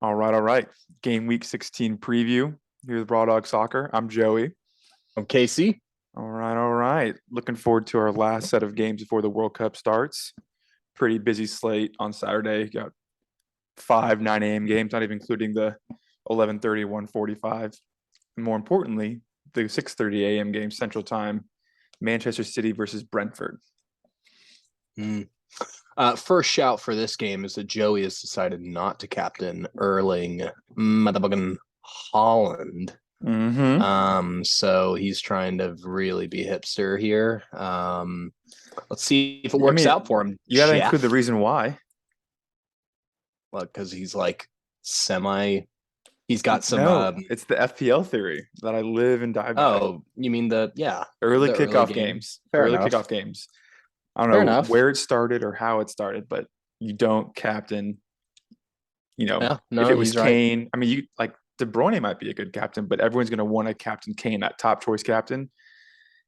All right. Game week 16 preview. Here's Raw Dog Soccer. I'm Joey. I'm Casey. All right. Looking forward to our last set of games before the World Cup starts. Pretty busy slate on Saturday. Got five 9 a.m. games, not even including the 11:30, 1:45. And more importantly, the 6:30 a.m. game Central Time, Manchester City versus Brentford. Mm. First shout for this game is that Joey has decided not to captain Erling motherfucking Holland. Mm-hmm. So he's trying to really be hipster here. Let's see if it I works mean, out for him, you got to include the Jeff. reason why. Well, because he's like semi. He's got some. No, it's the FPL theory that I live and die by. Oh, you mean Early the early kickoff game? games. Fair Early enough. kickoff games. I don't Fair know enough. where it started or how it started, but you don't captain, Yeah, if no, it was he's right. Kane, I mean, you like De Bruyne might be a good captain, but everyone's going to want to captain Kane, that top choice captain.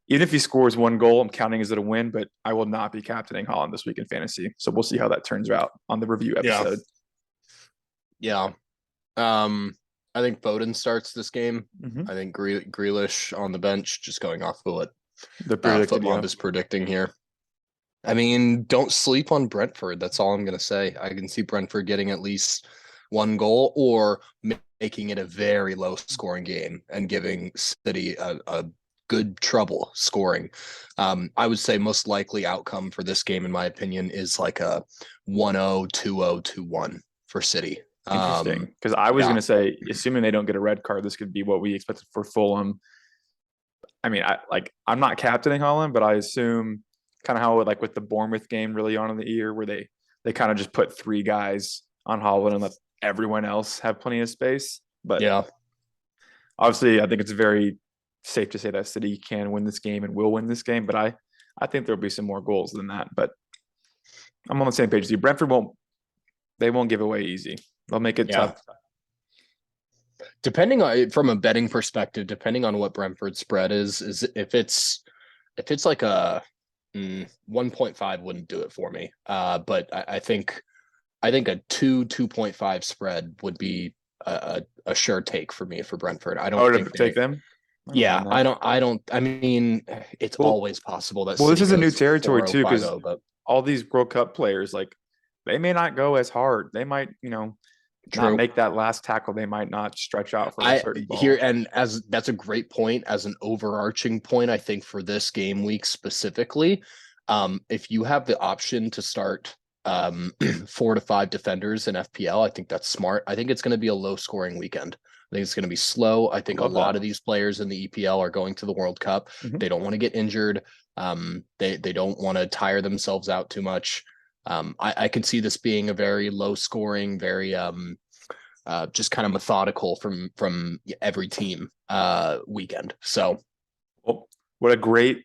Even if he scores one goal, I'm counting as it a win, but I will not be captaining Holland this week in fantasy. So we'll see how that turns out on the review Yeah, episode. yeah. I think Foden starts this game. Mm-hmm. I think Grealish on the bench, just going off of what The predicted, FootMob yeah. is predicting here. I mean, don't sleep on Brentford. That's all I'm going to say. I can see Brentford getting at least one goal or making it a very low scoring game and giving City a good trouble scoring. I would say most likely outcome for this game, in my opinion, is like a 1-0, 2-0, 2-1 for City. Interesting. Because I was going Yeah, to say, assuming they don't get a red card, this could be what we expected for Fulham. I mean, I'm not captaining Holland, but I assume kind of how like with the Bournemouth game really on in the year where they kind of just put three guys on Holland and let everyone else have plenty of space. But yeah. obviously, I think it's very safe to say that City can win this game and will win this game. But I think there'll be some more goals than that. But I'm on the same page as you. Brentford won't give away easy. They'll make it Yeah. tough. Depending on from a betting perspective, depending on what Brentford's spread is if it's like a 1.5 wouldn't do it for me. But I think a 2.5 spread would be a sure take for me for Brentford. I Oh, don't to think take they them. I don't yeah, mind that. I mean, it's Well, always possible that well, this City is a new goes territory four oh too, five because oh, but all these World Cup players, like, they may not go as hard. They might, not true. make that last tackle. They might not stretch out for a I certain here ball. and as that's a great point as an overarching point. I think for this game week specifically, if you have the option to start 4 to 5 defenders in FPL, I think that's smart. I think it's going to be a low scoring weekend. I think it's going to be slow. I I think a love that. lot of these players in the EPL are going to the World Cup. Hmm. They don't want to get injured. They don't want to tire themselves out too much. I can see this being a very low scoring, very just kind of methodical from every team weekend. So Well, what a great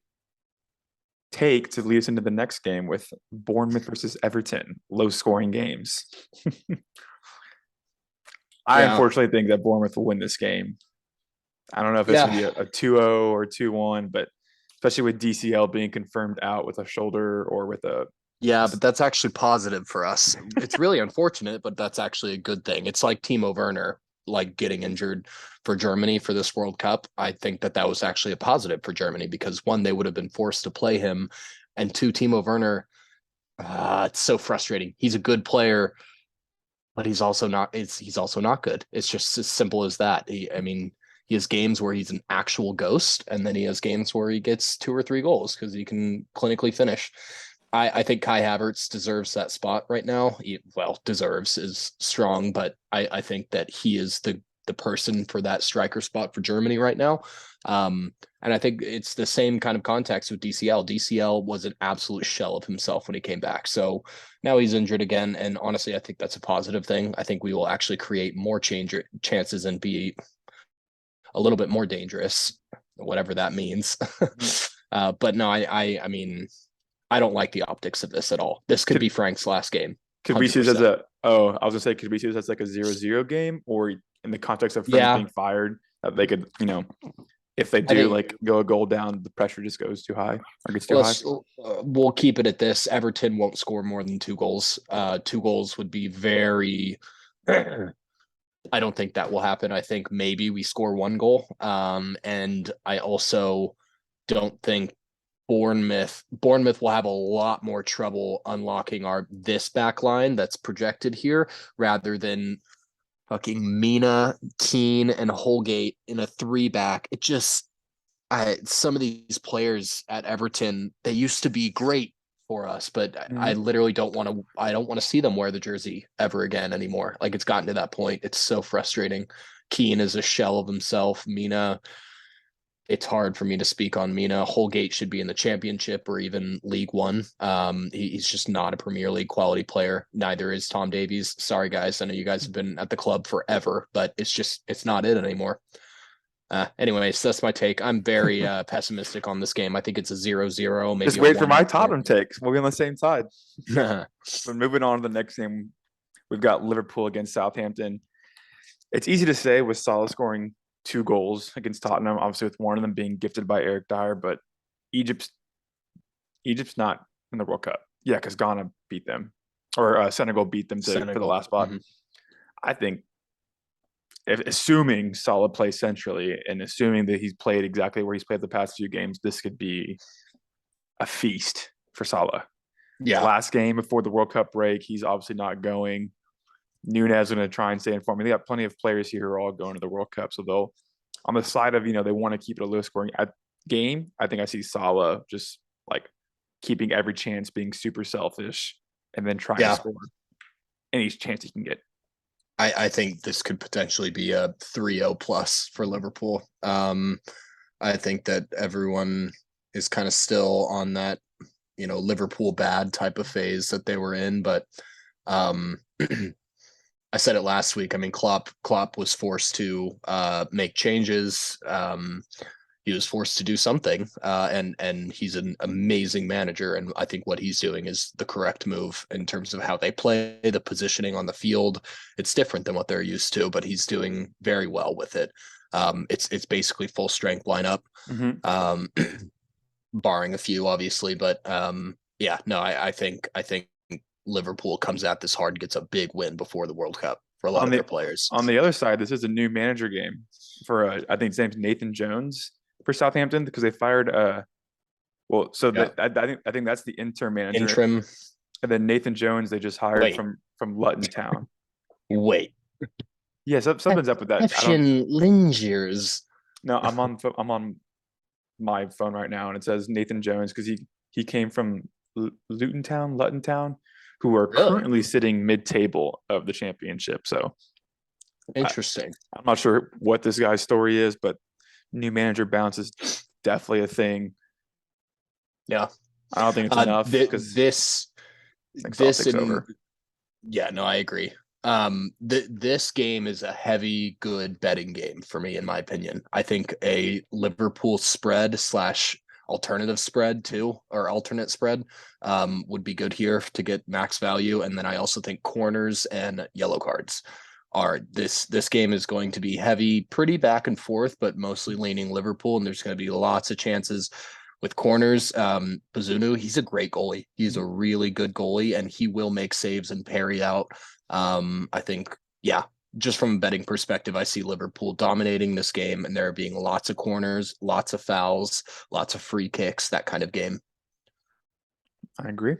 take to lead us into the next game with Bournemouth versus Everton, low scoring games. I yeah, unfortunately think that Bournemouth will win this game. I don't know if it's going to yeah, be a 2-0 or 2-1, but especially with DCL being confirmed out with a shoulder or with a. yeah. But that's actually positive for us. It's really unfortunate, but that's actually a good thing. It's like Timo Werner like getting injured for Germany for this World Cup. I think that was actually a positive for Germany because one, they would have been forced to play him, and two, Timo Werner. It's so frustrating. He's a good player, but he's also not good. It's just as simple as that. I mean, he has games where he's an actual ghost, and then he has games where he gets 2 or 3 goals because he can clinically finish. I think Kai Havertz deserves that spot right now. Deserves is strong, but I think that he is the person for that striker spot for Germany right now. And I think it's the same kind of context with DCL. DCL was an absolute shell of himself when he came back. So now he's injured again. And honestly, I think that's a positive thing. I think we will actually create more chances and be a little bit more dangerous, whatever that means. But no, I mean, I don't like the optics of this at all. This could Could be Frank's last game, could we see this as 100%. a oh, I was gonna say, could we see this as like a 0-0 game, or in the context of Frank Yeah, being fired, that they could, if they I do think like go a goal down, the pressure just goes too high or gets too high. let's we'll keep it at this. Everton won't score more than 2 goals. 2 goals would be very I don't think that will happen. I think maybe we score 1 goal. And I also don't think Bournemouth will have a lot more trouble unlocking this back line that's projected here rather than fucking Mina, Keane, and Holgate in a 3-back. It just some of these players at Everton, they used to be great for us, but I literally don't want to. I don't want to see them wear the jersey ever again anymore. Like, it's gotten to that point. It's so frustrating. Keane is a shell of himself. Mina, it's hard for me to speak on Mina. Holgate should be in the Championship or even League One. He's just not a Premier League quality player. Neither is Tom Davies. Sorry, guys. I know you guys have been at the club forever, but it's not it anymore. Anyways, that's my take. I'm very pessimistic on this game. I think it's a 0-0. Maybe Just wait for my 1-1. Tottenham takes. We'll be on the same side. But moving on to the next game, we've got Liverpool against Southampton. It's easy to say with Salah scoring 2 goals against Tottenham, obviously with one of them being gifted by Eric Dyer, but Egypt's not in the World Cup. Yeah, because Ghana beat them, or Senegal beat them for the last spot. Mm-hmm. I think, assuming Salah plays centrally and assuming that he's played exactly where he's played the past few games, this could be a feast for Salah. Yeah. Last game before the World Cup break, he's obviously not going. Nunez is going to try and stay in form. They got plenty of players here who are all going to the World Cup. So they'll, on the side of, they want to keep it a low scoring game, I think I see Salah just like keeping every chance, being super selfish, and then trying to score any chance he can get. I think this could potentially be a 3-0 plus for Liverpool. I think that everyone is kind of still on that, Liverpool bad type of phase that they were in. But I said it last week. I mean, Klopp was forced to make changes. He was forced to do something, and he's an amazing manager. And I think what he's doing is the correct move in terms of how they play, the positioning on the field. It's different than what they're used to, but he's doing very well with it. It's basically full strength lineup, barring a few, obviously. But I think Liverpool comes at this hard, gets a big win before the World Cup for a lot of their players. On the other side, this is a new manager game for I think his name's Nathan Jones for Southampton, because they fired I think that's the interim manager. And then Nathan Jones they just hired from Luton Town. Wait. Yeah, something's up with that. Lingiers. No, I'm on my phone right now, and it says Nathan Jones because he came from Luton Town, who are currently sitting mid-table of the Championship. So interesting. I'm not sure what this guy's story is, but new manager bounce is definitely a thing. Yeah, I don't think it's enough because this over. Yeah, no, I agree. This game is a heavy, good betting game for me, in my opinion. I think a Liverpool spread / alternative spread too, or alternate spread would be good here to get max value. And then I also think corners and yellow cards are this game is going to be heavy, pretty back and forth, but mostly leaning Liverpool. And there's going to be lots of chances with corners. Bazunu, he's a great goalie. He's a really good goalie, and he will make saves and parry out. I think, just from a betting perspective, I see Liverpool dominating this game, and there being lots of corners, lots of fouls, lots of free kicks, that kind of game. I agree.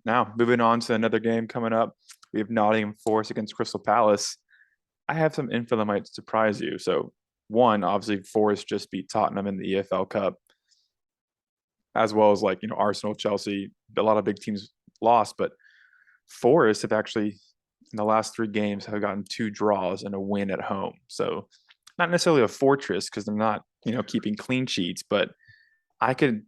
Now, moving on to another game coming up, we have Nottingham Forest against Crystal Palace. I have some info that might surprise you. So, one, obviously, Forest just beat Tottenham in the EFL Cup, as well as Arsenal, Chelsea. A lot of big teams lost, but Forest have actually, in the last 3 games, have gotten 2 draws and a win at home. So not necessarily a fortress because they're not, keeping clean sheets, but I think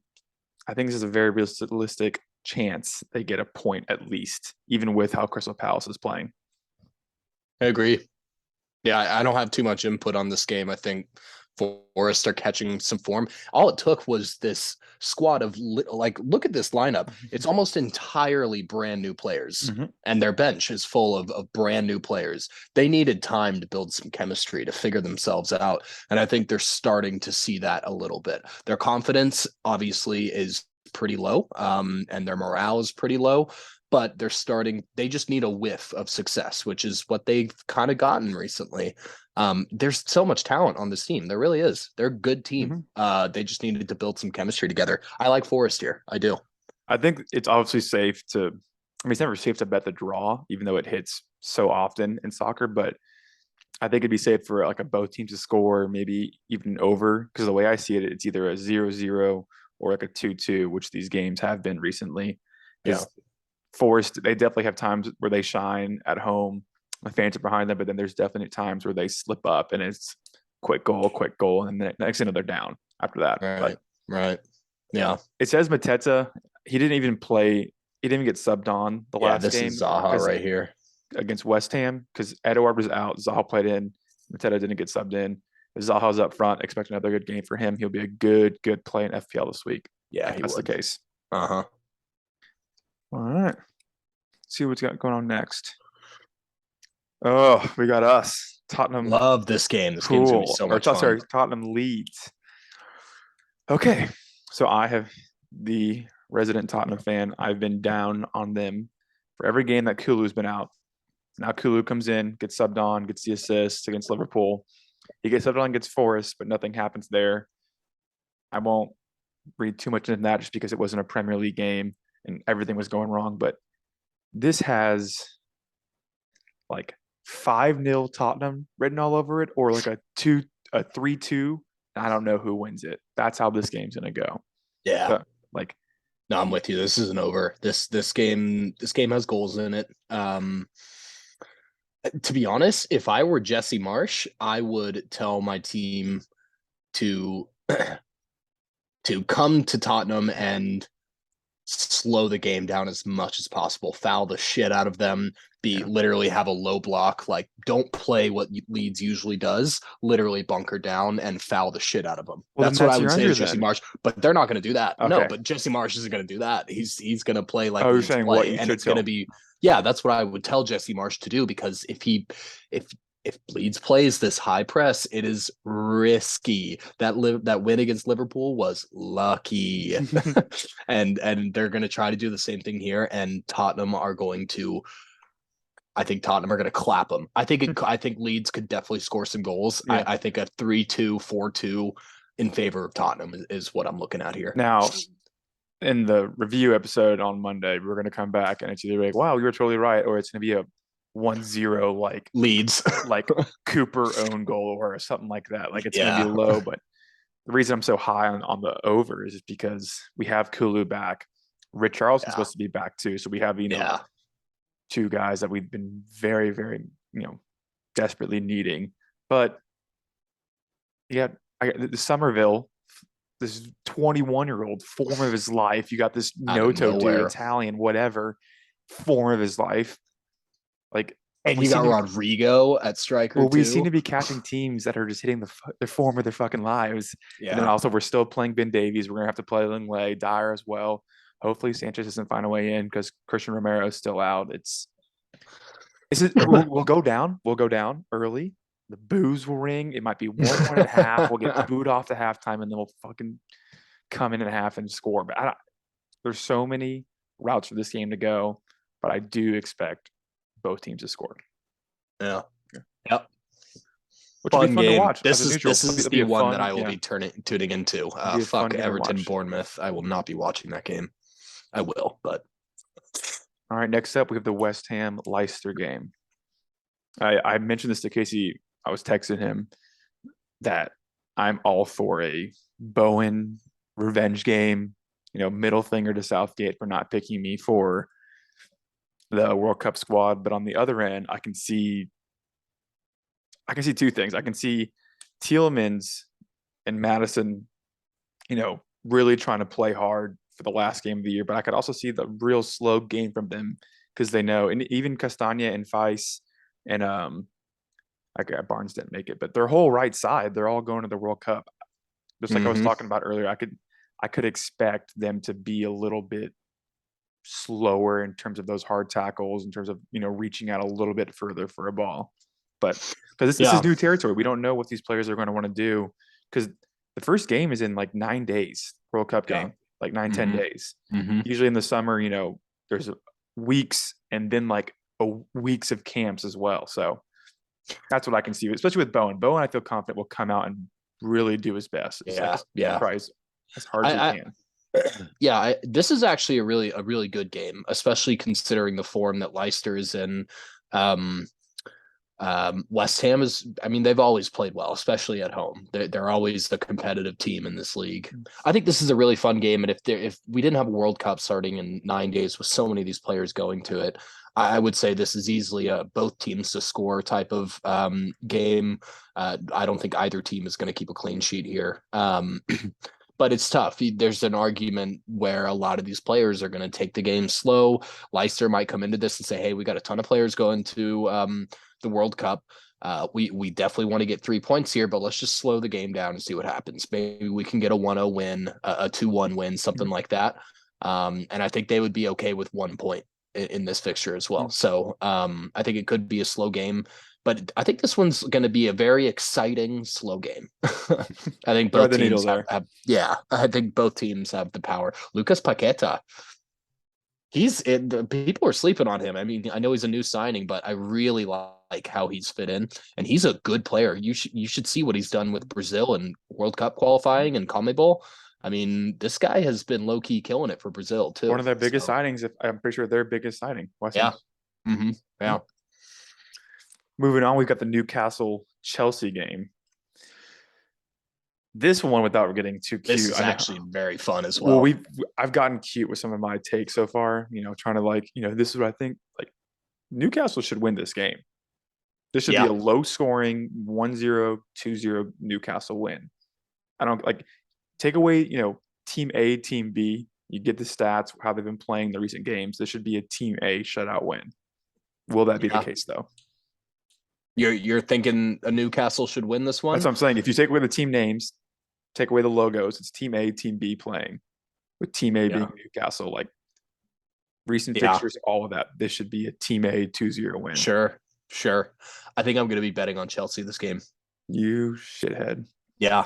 this is a very realistic chance they get a point at least, even with how Crystal Palace is playing. I agree. Yeah, I don't have too much input on this game. I think Forest are catching some form. All it took was this squad of look at this lineup. It's almost entirely brand new players, and their bench is full of brand new players. They needed time to build some chemistry to figure themselves out, and I think they're starting to see that a little bit. Their confidence obviously is pretty low, and their morale is pretty low. but they just need a whiff of success, which is what they've kind of gotten recently. There's so much talent on this team. There really is. They're a good team. They just needed to build some chemistry together. I like Forest here. I do. I think it's obviously safe to, I mean, it's never safe to bet the draw, even though it hits so often in soccer, but I think it'd be safe for like a both teams to score, maybe even over, because the way I see it, it's either a 0-0 or like a 2-2, which these games have been recently. Yeah. Because Forest, they definitely have times where they shine at home. The fans are behind them, but then there's definitely times where they slip up and it's quick goal, and then next thing you know, they're down after that. Right. Right. Yeah. It says Mateta, he didn't even play, he didn't even get subbed on the last This game is Zaha right here. against West Ham because Edouard was out. Zaha played in. Mateta didn't get subbed in. If Zaha's up front, expect another good game for him. He'll be a good play in FPL this week. Yeah, if that's the case. Uh-huh. All right. See what's got going on next. Oh, we got us. Tottenham. Love this game. This game's gonna be so much fun. Sorry, Tottenham Leeds. Okay. So I have the resident Tottenham fan. I've been down on them for every game that Kulu's been out. Now Kulu comes in, gets subbed on, gets the assist against Liverpool. He gets subbed on against Forest, but nothing happens there. I won't read too much into that just because it wasn't a Premier League game and everything was going wrong. But this has like 5-0 Tottenham written all over it, or like a 3-2. I don't know who wins it. That's how this game's gonna go. Yeah. So, no, I'm with you. This isn't over. This game has goals in it. To be honest, if I were Jesse Marsh, I would tell my team to come to Tottenham and slow the game down as much as possible, foul the shit out of them, literally have a low block, like don't play what Leeds usually does, literally bunker down and foul the shit out of them. Well, that's what I would say to then. Jesse Marsh, but they're not going to do that. Okay. No, but Jesse Marsh isn't going to do that. He's going to play like you're Leeds saying play, what you and should it's going to be that's what I would tell Jesse Marsh to do, because if Leeds plays this high press, it is risky. That win against Liverpool was lucky. and they're going to try to do the same thing here, and Tottenham are going to clap them. I think Leeds could definitely score some goals. Yeah. I think a 3-2, 4-2 in favor of Tottenham is what I'm looking at here. Now, in the review episode on Monday, we're going to come back and it's either like, wow, you were totally right, or it's going to be a 1-0 like Leeds, like Cooper own goal or something like that. Like it's going to be low, but the reason I'm so high on the over is because we have Kulu back. Richarlison's supposed to be back too, so we have two guys that we've been very, very desperately needing. But I got the Somerville, this 21-year-old form of his life. You got this Noto dude, Italian, whatever form of his life. Like, and you got Rodrigo at striker. Well, we seem to be catching teams that are just hitting the form of their fucking lives. Yeah. And then also we're still playing Ben Davies. We're gonna have to play Linglet, Dyer as well. Hopefully Sanchez doesn't find a way in because Christian Romero is still out. We'll go down. We'll go down early. The boos will ring. It might be 1.5. We'll get booed off the halftime, and then we'll fucking come in at half and score. But there's so many routes for this game to go, but I do expect both teams to score. Yeah. Yep. Which will be fun to watch. This is the one that I will be tuning into. Fuck Everton, Bournemouth. I will not be watching that game. I will, but. All right, next up, we have the West Ham Leicester game. I mentioned this to Casey. I was texting him that I'm all for a Bowen revenge game. Middle finger to Southgate for not picking me for the World Cup squad. But on the other end, I can see two things. I can see Tielemans and Madison, really trying to play hard for the last game of the year. But I could also see the real slow game from them because they know, and even Castagna and Weiss and Barnes didn't make it, but their whole right side, they're all going to the World Cup. Just like I was talking about earlier, I could expect them to be a little bit slower in terms of those hard tackles, in terms of reaching out a little bit further for a ball. But because this is new territory, we don't know what these players are going to want to do, because the first game is in like 9 days, World Cup game, like 9-10 days. Usually in the summer, there's weeks and then like weeks of camps as well. So that's what I can see, especially with Bowen. Bowen, I feel confident will come out and really do his best. It's like Yeah, yeah. try as hard as he I, can. yeah, this is actually a really good game, especially considering the form that Leicester is in. Um, West Ham is, I mean, they've always played well, especially at home. They're always the competitive team in this league. I think this is a really fun game, and if we didn't have a World Cup starting in 9 days with so many of these players going to it, I would say this is easily a both teams to score type of game. I don't think either team is going to keep a clean sheet here. But it's tough. There's an argument where a lot of these players are going to take the game slow. Leicester might come into this and say, "Hey, we got a ton of players going to the World Cup. We definitely want to get 3 points here, but let's just slow the game down and see what happens. Maybe we can get a 1-0 win, a 2-1 win, something like that." And I think they would be okay with 1 point in this fixture as well. So I think it could be a slow game, but I think this one's going to be a very exciting slow game. I think both teams yeah, I think both teams have the power. Lucas Paqueta, people are sleeping on him. I mean, I know he's a new signing, but I really like how he's fit in, and he's a good player. You should see what he's done with Brazil and World Cup qualifying and CONMEBOL. I mean, this guy has been low key killing it for Brazil too. One of their biggest signings. If I'm pretty sure their biggest signing. West Yeah. Ham. Yeah. Moving on, we've got the Newcastle Chelsea game. This one, without getting too cute, This is actually very fun as well. I've gotten cute with some of my takes so far. Trying to this is what I think. Like Newcastle should win this game. This should be a low scoring 1-0, 2-0 Newcastle win. I don't take away, team A, team B. You get the stats, how they've been playing the recent games. This should be a team A shutout win. Will that be the case though? You're thinking a Newcastle should win this one? That's what I'm saying. If you take away the team names, take away the logos, it's team A, team B playing, with team A being Newcastle. Like recent fixtures, all of that. This should be a team A 2-0 win. Sure. I think I'm going to be betting on Chelsea this game. You shithead. Yeah,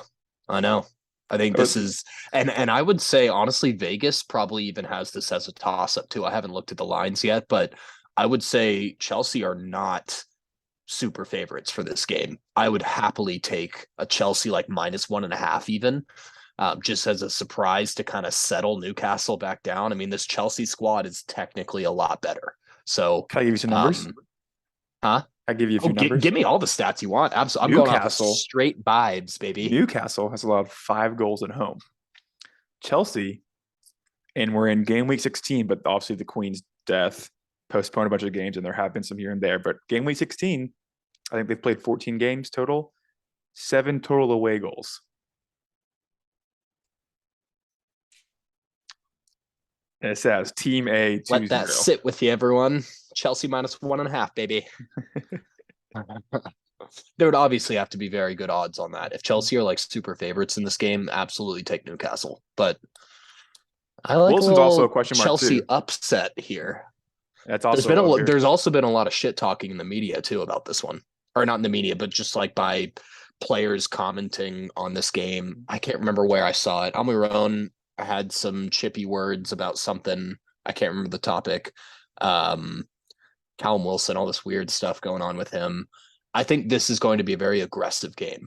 I know. I think this is, and I would say honestly, Vegas probably even has this as a toss up too. I haven't looked at the lines yet, but I would say Chelsea are not super favorites for this game. I would happily take a Chelsea like -1.5 even, just as a surprise to kind of settle Newcastle back down. I mean, this Chelsea squad is technically a lot better. So can I give you some numbers? Huh? I give you a few numbers. Give me all the stats you want. Absolutely. I'm going off straight vibes, baby. Newcastle has allowed 5 goals at home. Chelsea, and we're in game week 16, but obviously the Queen's death postponed a bunch of games, and there have been some here and there. But game week 16, I think they've played 14 games total, 7 total away goals. And it says Team A 2-0. Let that sit with you, everyone. Chelsea -1.5, baby. There would obviously have to be very good odds on that. If Chelsea are like super favorites in this game, absolutely take Newcastle. But I like Wilson's also a question mark Chelsea too. Upset here. That's also there's also been a lot of shit talking in the media too about this one, or not in the media, but just like by players commenting on this game. I can't remember where I saw it. Almiron had some chippy words about something. I can't remember the topic. Callum Wilson, all this weird stuff going on with him. I think this is going to be a very aggressive game.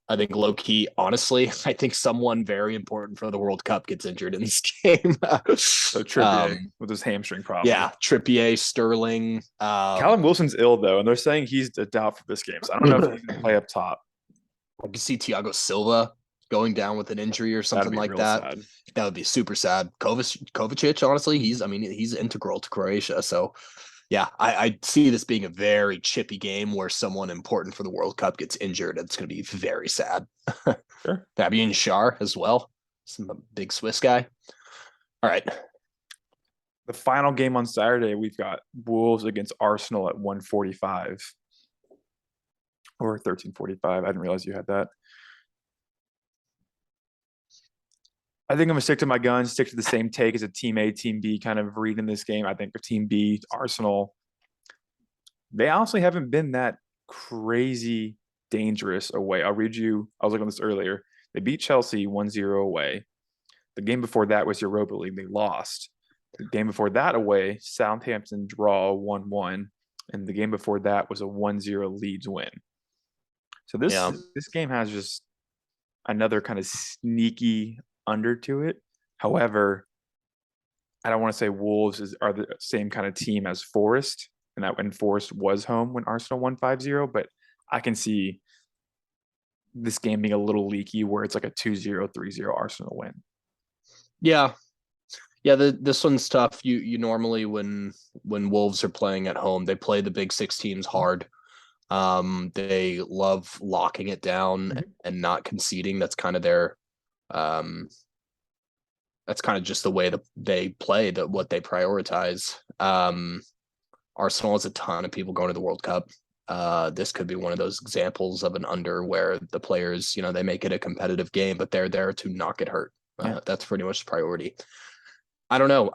I think low key, honestly, I think someone very important for the World Cup gets injured in this game. So Trippier with his hamstring problem. Yeah, Trippier, Sterling. Callum Wilson's ill though, and they're saying he's a doubt for this game. So I don't know if he's going to play up top. I can see Thiago Silva going down with an injury or something like that. Sad. That would be super sad. Kovacic, honestly, he's integral to Croatia. So yeah, I see this being a very chippy game where someone important for the World Cup gets injured. It's going to be very sad. Sure. Fabian Schär as well. Some big Swiss guy. All right. The final game on Saturday, we've got Wolves against Arsenal at 1:45 or 13:45. I didn't realize you had that. I think I'm going to stick to my guns, stick to the same take as a Team A, Team B kind of read in this game. I think for Team B, Arsenal, they honestly haven't been that crazy dangerous away. I was looking at this earlier. They beat Chelsea 1-0 away. The game before that was Europa League. They lost. The game before that away, Southampton draw 1-1, and the game before that was a 1-0 Leeds win. So this Yeah. this game has just another kind of sneaky under to it. However, I don't want to say Wolves are the same kind of team as Forest, and that when Forest was home when Arsenal won 5-0, but I can see this game being a little leaky where it's like a 2-0, 3-0 Arsenal win. Yeah. Yeah, this one's tough. You normally when Wolves are playing at home, they play the big six teams hard. They love locking it down Mhm. and not conceding. That's kind of their that's kind of just the way that they play, that what they prioritize. Arsenal has a ton of people going to the World Cup. This could be one of those examples of an under where the players, they make it a competitive game, but they're there to not get hurt. Yeah. That's pretty much the priority. I don't know.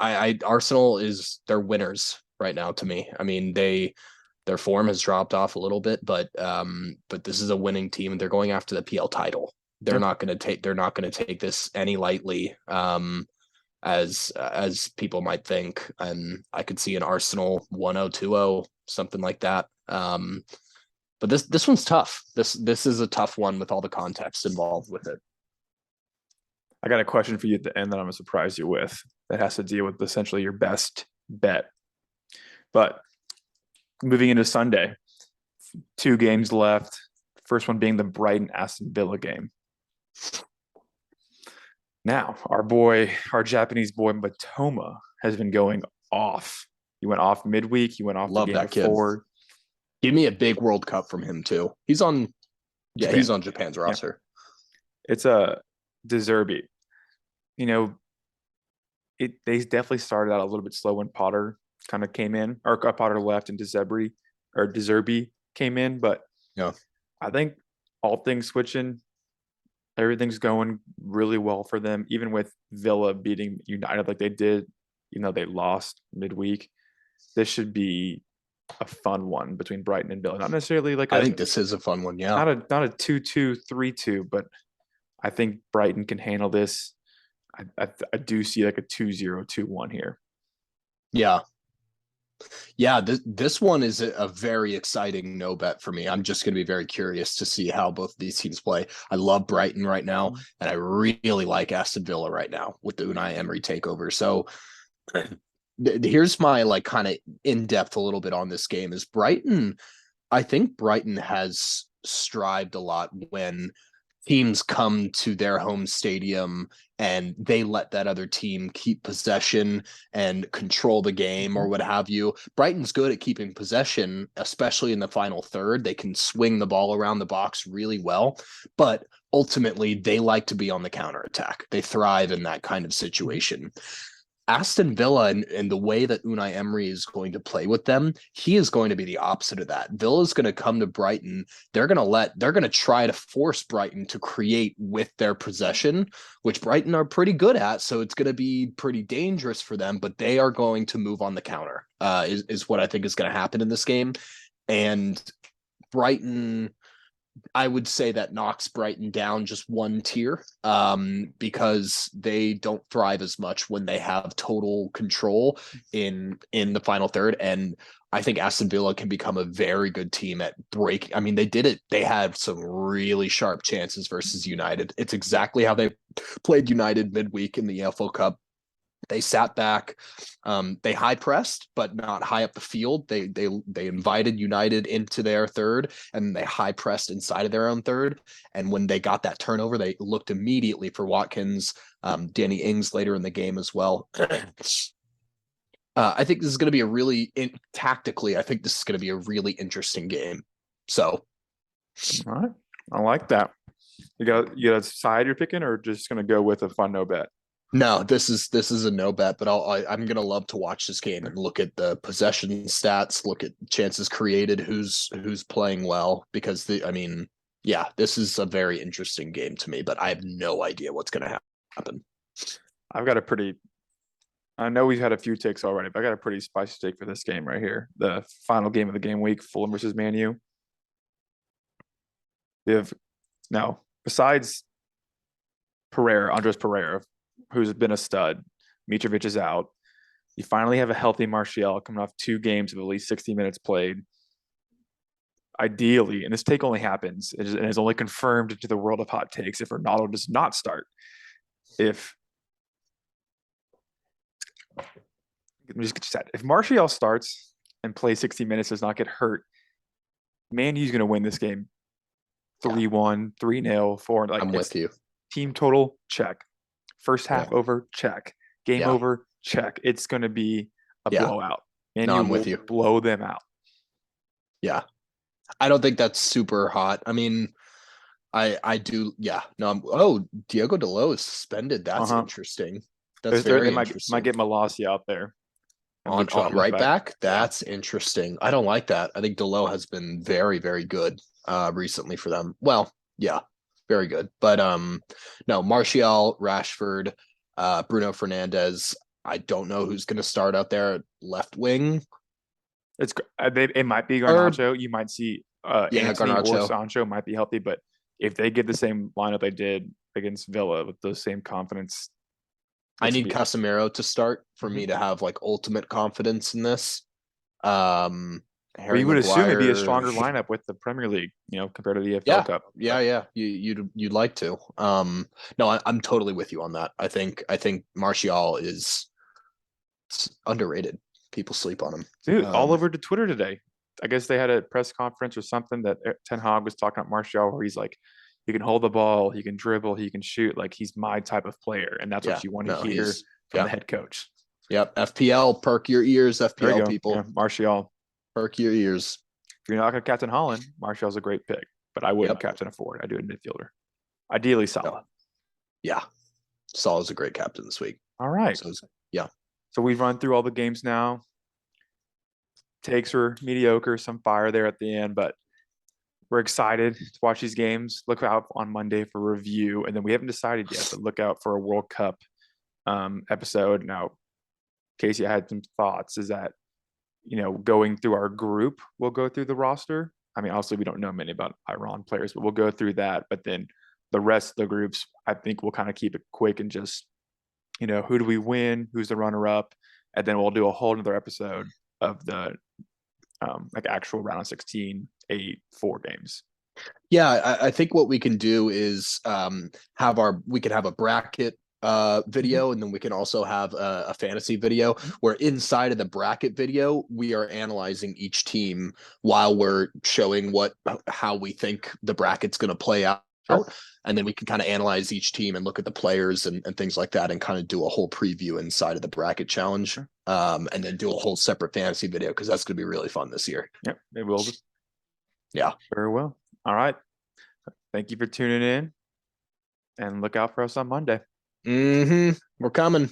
Arsenal they're winners right now to me. I mean, their form has dropped off a little bit, but this is a winning team and they're going after the PL title. They're Yeah. not going to take this any lightly, as people might think. And I could see an Arsenal 1-0, 2-0, something like that. But this one's tough. This is a tough one with all the context involved with it. I got a question for you at the end that I'm going to surprise you with that has to deal with essentially your best bet. But moving into Sunday, 2 games left. First one being the Brighton Aston Villa game. Now, our Japanese boy Matoma has been going off. He went off midweek. He went off Love the game that kid. before. Give me a big World Cup from him too. He's on Japan's roster. Yeah. It's a De Zerbi. They definitely started out a little bit slow when Potter kind of came in, or Potter left and De Zerbi came in. But yeah, I think all things switching, everything's going really well for them. Even with Villa beating United like they did, they lost midweek. This should be a fun one between Brighton and Villa. Not necessarily like I think this is a fun one. Yeah, not a 2-2, 3-2, but I think Brighton can handle this. I do see like a 2-0, 2-1 here. Yeah. This one is a very exciting no bet for me. I'm just going to be very curious to see how both of these teams play. I love Brighton right now, and I really like Aston Villa right now with the Unai Emery takeover. So here's my kind of in depth a little bit on this game is Brighton. I think Brighton has strived a lot when teams come to their home stadium and they let that other team keep possession and control the game or what have you. Brighton's good at keeping possession, especially in the final third. They can swing the ball around the box really well, but ultimately they like to be on the counterattack. They thrive in that kind of situation. Aston Villa and the way that Unai Emery is going to play with them, he is going to be the opposite of that. Villa is going to come to Brighton. They're going to try to force Brighton to create with their possession, which Brighton are pretty good at. So it's going to be pretty dangerous for them, but they are going to move on the counter, is what I think is going to happen in this game. And Brighton, I would say that knocks Brighton down just one tier, because they don't thrive as much when they have total control in the final third. And I think Aston Villa can become a very good team at breaking. I mean, they did it. They had some really sharp chances versus United. It's exactly how they played United midweek in the EFL Cup. They sat back, they high pressed, but not high up the field. They invited United into their third, and they high pressed inside of their own third. And when they got that turnover, they looked immediately for Watkins, Danny Ings later in the game as well. I think this is going to be tactically. I think this is going to be a really interesting game. So, All right, I like that. You got a side you're picking, or just gonna go with a fun no bet? no, this is a no bet, but I'm gonna love to watch this game and look at the possession stats, look at chances created, who's playing well, because this is a very interesting game to me, but I have no idea what's gonna happen. I know we've had a few takes already, but I got a pretty spicy take for this game right here. The final game of the game week, Fulham versus Man U. Now, besides Andres Pereira, who's been a stud, Mitrovic is out. You finally have a healthy Martial coming off 2 games of at least 60 minutes played. Ideally, and this take only happens and is only confirmed into the world of hot takes if Ronaldo does not start. If let me just get set. If Martial starts and plays 60 minutes, does not get hurt, Man U's going to win this game 3-1, 3-0, 4. Like I'm with you. Team total, check. First half Yeah. over, check. Game Yeah. over, check. It's going to be a Yeah. blowout. Man No, U I'm with will you. blow them out. Yeah. I don't think that's super hot. I mean, I do. Yeah. No. Diego Dalot is suspended. That's interesting. That's They very might interesting. get Malacia out there. And On Luke Shaw right back. back. That's interesting. I don't like that. I think Dalot has been very, very good recently for them. Well, yeah, very good. But no, Martial, Rashford, Bruno Fernandes. I don't know who's going to start out there at left wing. It might be Garnacho. You might see Anthony or Garnacho. Sancho might be healthy, but if they get the same lineup they did against Villa with the same confidence, I need Casemiro to start for me to have like ultimate confidence in this. Harry would assume it'd be a stronger lineup with the Premier League, compared to the EFL Cup. Yeah. You'd like to. No, I'm totally with you on that. I think Martial is underrated. People sleep on him. Dude, all over to Twitter today. I guess they had a press conference or something that Ten Hag was talking about Martial, where he's like, he can hold the ball, he can dribble, he can shoot. Like, he's my type of player, and that's what you want to hear from the head coach. Yep, FPL, perk your ears, FPL people. Yeah, Martial, perk your ears. If you're not going to captain Holland, Martial's a great pick, but I wouldn't captain a forward. I do a midfielder. Ideally, Salah. Yeah, Salah's a great captain this week. All right. So we've run through all the games now. Takes were mediocre, some fire there at the end, but we're excited to watch these games. Look out on Monday for review, and then we haven't decided yet, but look out for a World Cup episode. Now, Casey, I had some thoughts. Is that going through our group, we'll go through the roster. I mean, obviously we don't know many about Iran players, but we'll go through that. But then the rest of the groups, I think we'll kind of keep it quick and just, who do we win? Who's the runner-up? And then we'll do a whole other episode of the actual round of 16, 8, 4 games. Yeah, I think what we can do is we can have a bracket video, and then we can also have a fantasy video where inside of the bracket video we are analyzing each team while we're showing how we think the bracket's going to play out. And then we can kind of analyze each team and look at the players and things like that, and kind of do a whole preview inside of the bracket challenge. And then do a whole separate fantasy video, because that's going to be really fun this year. Yep, it will. Yeah. Very well. All right. Thank you for tuning in, and look out for us on Monday. We're coming.